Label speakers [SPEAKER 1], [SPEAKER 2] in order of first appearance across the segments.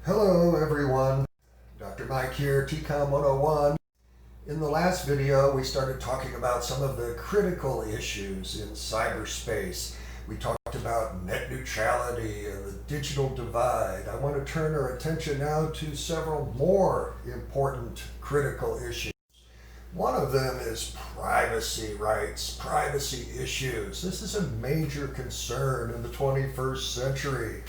[SPEAKER 1] Hello everyone, Dr. Mike here, TCOM 101. In the last video, we started talking about some of the critical issues in cyberspace. We talked about net neutrality and the digital divide. I want to turn our attention now to several more important critical issues. One of them is privacy rights, privacy issues. This is a major concern in the 21st century.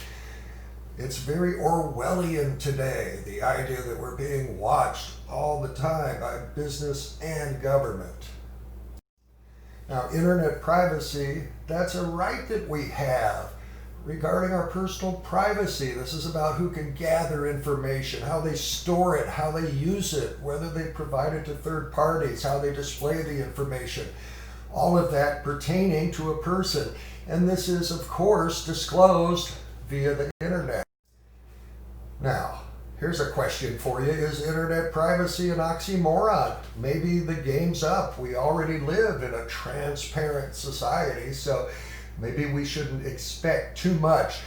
[SPEAKER 1] It's very Orwellian today, the idea that we're being watched all the time by business and government. Now, internet privacy, that's a right that we have regarding our personal privacy. This is about who can gather information, how they store it, how they use it, whether they provide it to third parties, how they display the information. All of that pertaining to a person. And this is, of course, disclosed via the internet. Now, here's a question for you. Is internet privacy an oxymoron? Maybe the game's up. We already live in a transparent society, so maybe we shouldn't expect too much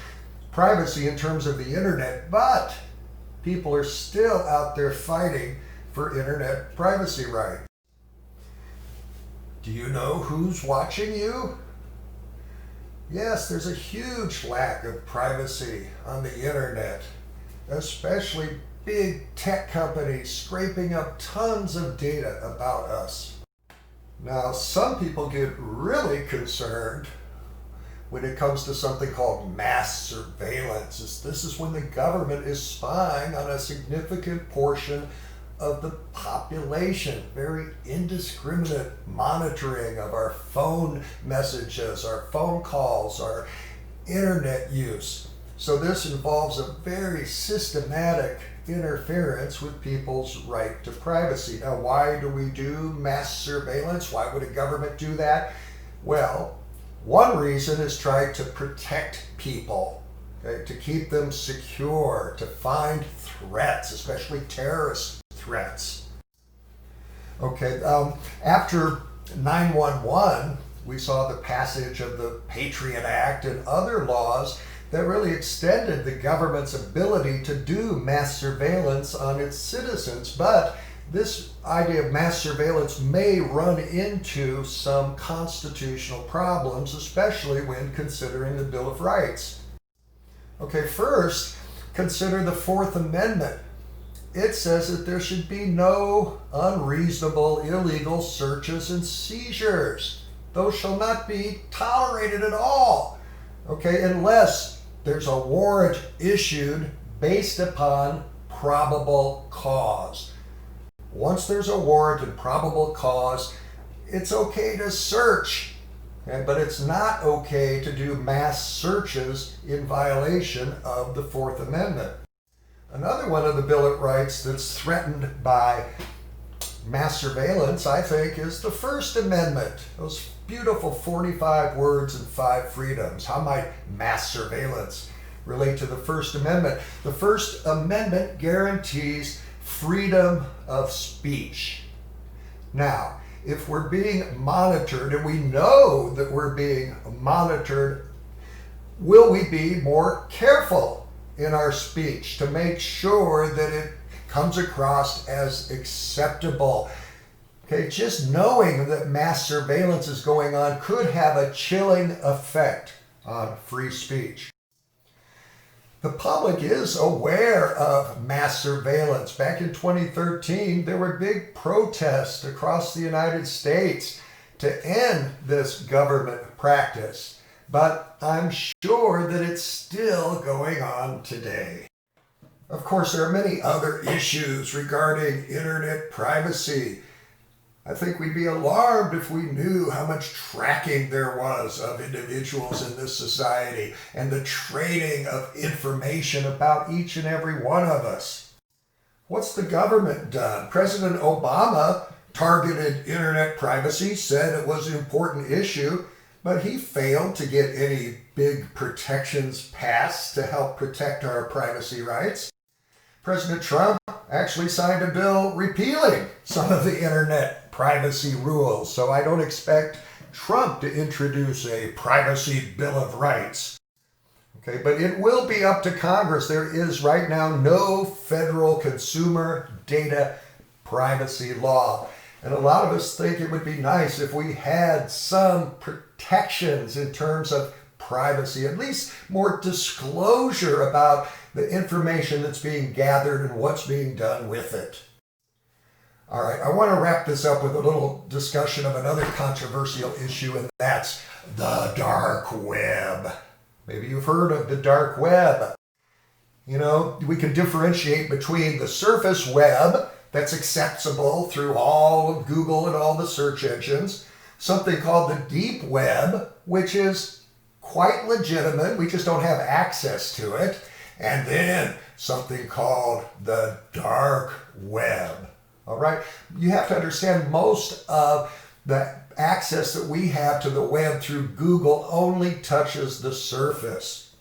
[SPEAKER 1] privacy in terms of the internet, but people are still out there fighting for internet privacy rights. Do you know who's watching you? Yes, there's a huge lack of privacy on the internet, especially big tech companies scraping up tons of data about us. Now, some people get really concerned when it comes to something called mass surveillance. This is when the government is spying on a significant portion of the population, very indiscriminate monitoring of our phone messages, our phone calls, our internet use. So this involves a very systematic interference with people's right to privacy. Now, why do we do mass surveillance? Why would a government do that? Well, one reason is try to protect people, okay, to keep them secure, to find threats, especially terrorist threats. Okay, after 9/11, we saw the passage of the Patriot Act and other laws that really extended the government's ability to do mass surveillance on its citizens. But this idea of mass surveillance may run into some constitutional problems, especially when considering the Bill of Rights. Okay, first, consider the Fourth Amendment. It says that there should be no unreasonable, illegal searches and seizures. Those shall not be tolerated at all, okay, unless there's a warrant issued based upon probable cause. Once there's a warrant and probable cause, it's okay to search, okay? But it's not okay to do mass searches in violation of the Fourth Amendment. Another one of the Bill of Rights that's threatened by mass surveillance, I think, is the First Amendment. Those beautiful 45 words and 5 freedoms. How might mass surveillance relate to the First Amendment? The First Amendment guarantees freedom of speech. Now, if we're being monitored, and we know that we're being monitored, will we be more careful in our speech to make sure that it comes across as acceptable? Okay, just knowing that mass surveillance is going on could have a chilling effect on free speech. The public is aware of mass surveillance. Back in 2013, there were big protests across the United States to end this government practice. But I'm sure that it's still going on today. Of course, there are many other issues regarding internet privacy. I think we'd be alarmed if we knew how much tracking there was of individuals in this society and the trading of information about each and every one of us. What's the government done? President Obama targeted internet privacy, said it was an important issue, but he failed to get any big protections passed to help protect our privacy rights. President Trump actually signed a bill repealing some of the internet privacy rules, so I don't expect Trump to introduce a privacy bill of rights. Okay, but it will be up to Congress. There is right now no federal consumer data privacy law. And a lot of us think it would be nice if we had some protections in terms of privacy, at least more disclosure about the information that's being gathered and what's being done with it. All right, I want to wrap this up with a little discussion of another controversial issue, and that's the dark web. Maybe you've heard of the dark web. You know, we can differentiate between the surface web that's accessible through all of Google and all the search engines, something called the deep web, which is quite legitimate. We just don't have access to it. And then something called the dark web. All right, you have to understand most of the access that we have to the web through Google only touches the surface.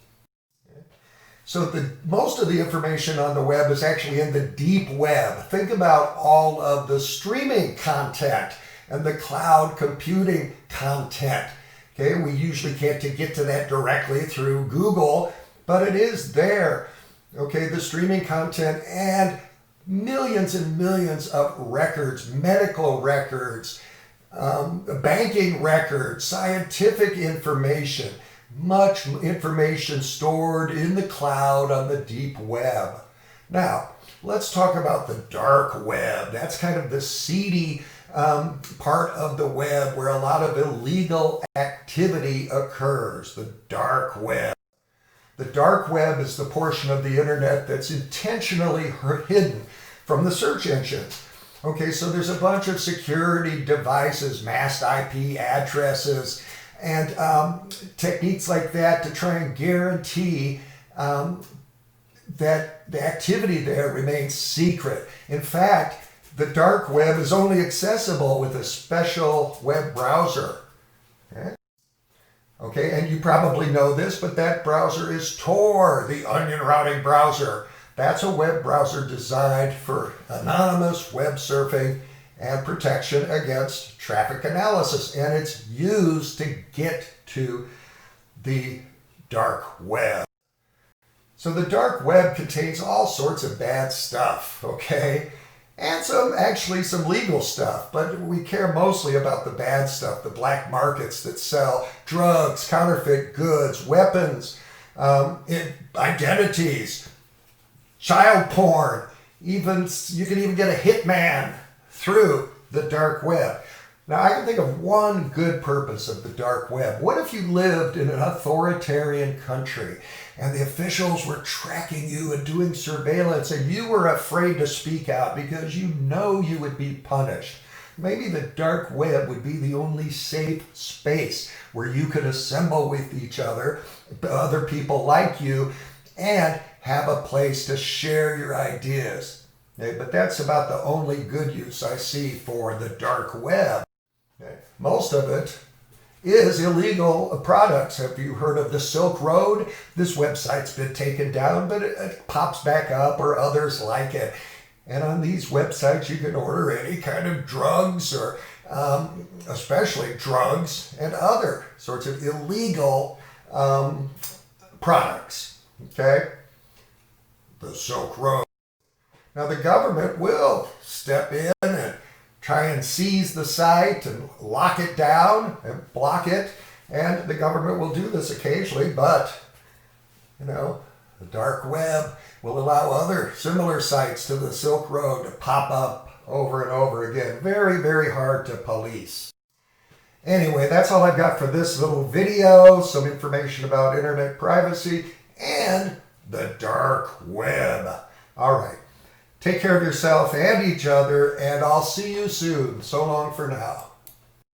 [SPEAKER 1] So most of the information on the web is actually in the deep web. Think about all of the streaming content and the cloud computing content. Okay, we usually can't get to that directly through Google, but it is there. Okay, the streaming content and millions and millions of records, medical records, banking records, scientific information, much information stored in the cloud on the deep web. Now, let's talk about the dark web. That's kind of the seedy part of the web where a lot of illegal activity occurs, the dark web. The dark web is the portion of the internet that's intentionally hidden from the search engines. Okay, so there's a bunch of security devices, masked IP addresses, and techniques like that to try and guarantee that the activity there remains secret. In fact, the dark web is only accessible with a special web browser. Okay, and you probably know this, but that browser is Tor, the onion routing browser. That's a web browser designed for anonymous web surfing and protection against traffic analysis. And it's used to get to the dark web. So the dark web contains all sorts of bad stuff, okay? And some legal stuff, but we care mostly about the bad stuff, the black markets that sell drugs, counterfeit goods, weapons, identities, child porn. You can even get a hitman through the dark web. Now, I can think of one good purpose of the dark web. What if you lived in an authoritarian country and the officials were tracking you and doing surveillance and you were afraid to speak out because you know you would be punished? Maybe the dark web would be the only safe space where you could assemble with each other people like you, and have a place to share your ideas. Okay, but that's about the only good use I see for the dark web. Okay, most of it is illegal products. Have you heard of the Silk Road? This website's been taken down, but it pops back up, or others like it. And on these websites, you can order any kind of drugs, or especially drugs and other sorts of illegal products. Okay? The Silk Road. Now, the government will step in and try and seize the site and lock it down and block it. And the government will do this occasionally, but, the dark web will allow other similar sites to the Silk Road to pop up over and over again. Very, very hard to police. Anyway, that's all I've got for this little video. Some information about internet privacy and the dark web. All right. Take care of yourself and each other, and I'll see you soon. So long for now.